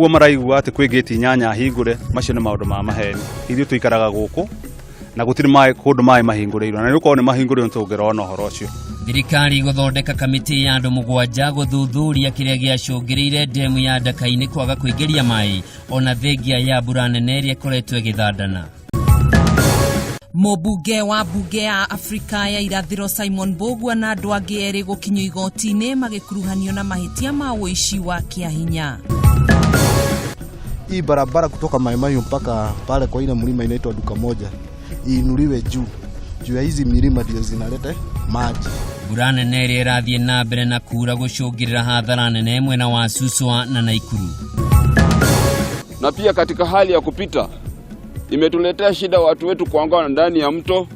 Koguo maraigua ati kwi gate nyanya hingure macio ni maundu ma maheni. Ithuĩ tuikaraga guku na gutiri mai kundu mai mahinguriirwo na ni uko ni mahinguriirwo tungirona horo ucio. Thirikari guthondeka kamiti ya andu 7 guthuthuria kiria giacungireire demu ya Ndaka-ini kwaga kuingiria mai ona thengia ya mbura nene iria ikoretwo igithandana. Mũmbunge wa mbunge ya Afrika ya irathĩro Simon Mbugua na andũ angĩ erĩ gũkinyio igoti-inĩ magĩkuruhanio na mahĩtia ma ũici wa kĩahinya. Hii barabara kutoka Maimayu mpaka pale kwa ile mlima inaitwa Duka Moja iinuliwe juu ya hizi milima ndio zinaleta maji. Mbura nene iria ĩrathiĩ na mbere na kuura gũcũngĩrĩra hathara nene mwena wa Suswa na Naikuru. Na pia katika hali ya kupita imetuletea shida, watu wetu kuanguka ndani ya mto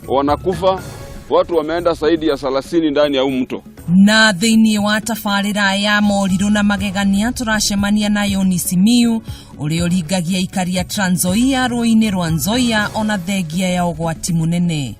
wanakufa, watu wameenda zaidi ya 30 ndani ya huu mto. Na thĩinĩ wa tabarĩra ya morirũ na magegania tũracemania na Yoni Simiyu ũrĩa ũringagia ikari ya Trans Nzoia rũĩ-inĩ rwa Nzoia ona thengia ya ũgwati mũnene.